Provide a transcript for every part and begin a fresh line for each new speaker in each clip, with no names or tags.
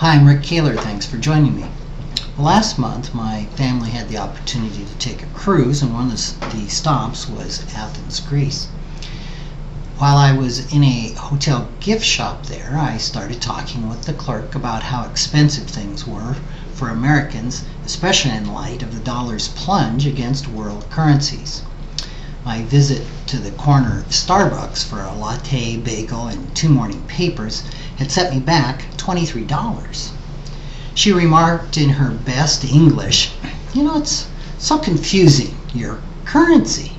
Hi, I'm Rick Kahler. Thanks for joining me. Last month, my family had the opportunity to take a cruise, and one of the stops was Athens, Greece. While I was in a hotel gift shop there, I started talking with the clerk about how expensive things were for Americans, especially in light of the dollar's plunge against world currencies. My visit to the corner Starbucks for a latte, bagel, and 2 morning papers had set me back $23. She remarked in her best English, it's so confusing, your currency.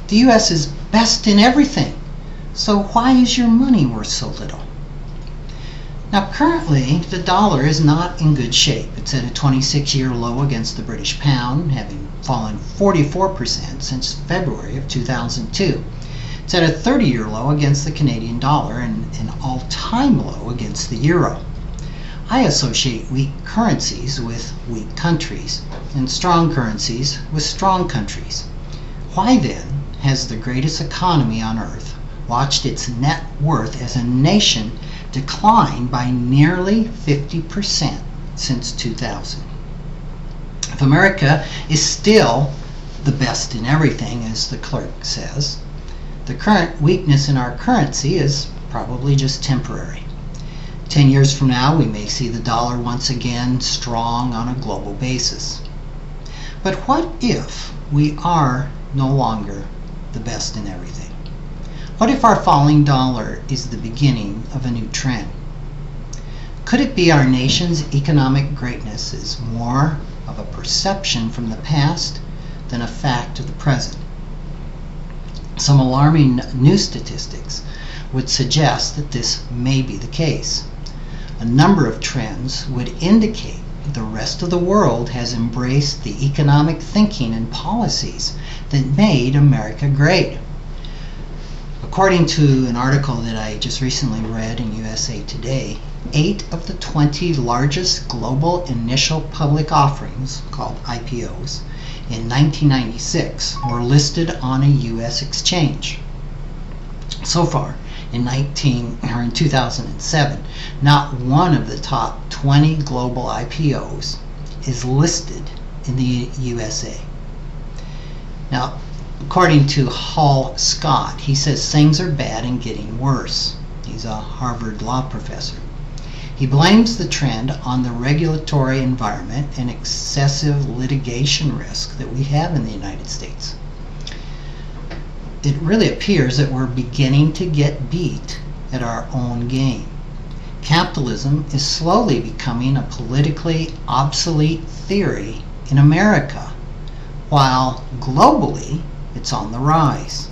The U.S. is best in everything, so why is your money worth so little? Now currently, the dollar is not in good shape. It's at a 26-year low against the British pound, having fallen 44% since February of 2002. It's at a 30-year low against the Canadian dollar and an all-time low against the euro. I associate weak currencies with weak countries and strong currencies with strong countries. Why then has the greatest economy on earth watched its net worth as a nation decline by nearly 50% since 2000? If America is still the best in everything, as the clerk says, the current weakness in our currency is probably just temporary. 10 years from now, we may see the dollar once again strong on a global basis. But what if we are no longer the best in everything? What if our falling dollar is the beginning of a new trend? Could it be our nation's economic greatness is more of a perception from the past than a fact of the present? Some alarming new statistics would suggest that this may be the case. A number of trends would indicate the rest of the world has embraced the economic thinking and policies that made America great. According to an article that I just recently read in USA Today, 8 of the 20 largest global initial public offerings, called IPOs, in 1996 were listed on a U.S. exchange. So far, in 2007, not one of the top 20 global IPOs is listed in the USA. Now, according to Hall Scott, he says things are bad and getting worse. He's a Harvard law professor. He blames the trend on the regulatory environment and excessive litigation risk that we have in the United States. It really appears that we're beginning to get beat at our own game. Capitalism is slowly becoming a politically obsolete theory in America, while globally it's on the rise.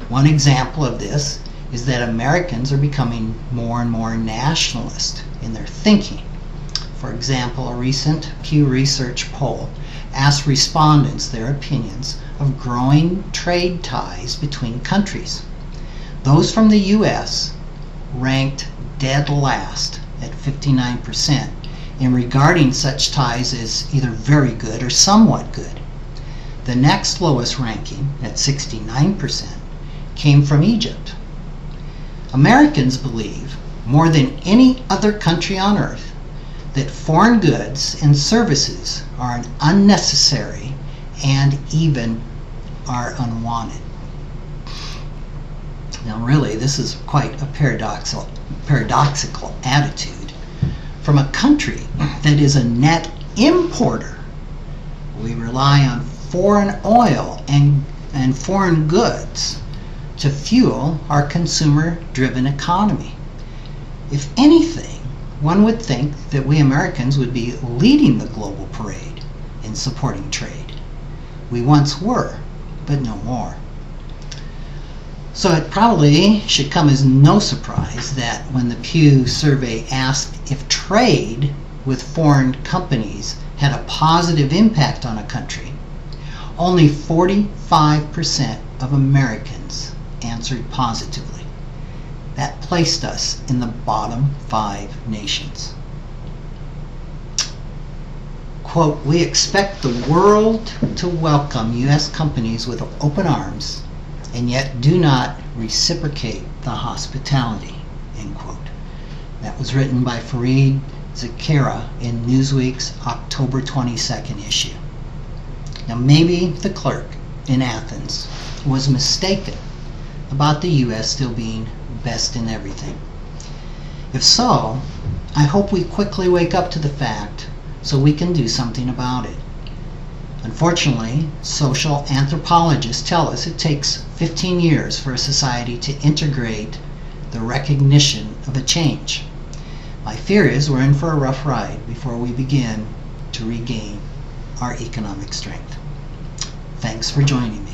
One example of this is that Americans are becoming more and more nationalist in their thinking. For example, a recent Pew Research poll asked respondents their opinions of growing trade ties between countries. Those from the U.S. ranked dead last at 59% in regarding such ties as either very good or somewhat good. The next lowest ranking, at 69%, came from Egypt. Americans believe, more than any other country on earth, that foreign goods and services are unnecessary and even are unwanted. Now really, this is quite a paradoxical attitude from a country that is a net importer. We rely on foreign oil and foreign goods to fuel our consumer-driven economy. If anything, one would think that we Americans would be leading the global parade in supporting trade. We once were, but no more. So it probably should come as no surprise that when the Pew survey asked if trade with foreign companies had a positive impact on a country, only 45% of Americans answered positively. That placed us in the bottom 5 nations. Quote, "We expect the world to welcome U.S. companies with open arms and yet do not reciprocate the hospitality," end quote. That was written by Fareed Zakara in Newsweek's October 22nd issue. Now maybe the clerk in Athens was mistaken about the U.S. still being best in everything. If so, I hope we quickly wake up to the fact so we can do something about it. Unfortunately, social anthropologists tell us it takes 15 years for a society to integrate the recognition of a change. My fear is we're in for a rough ride before we begin to regain our economic strength. Thanks for joining me.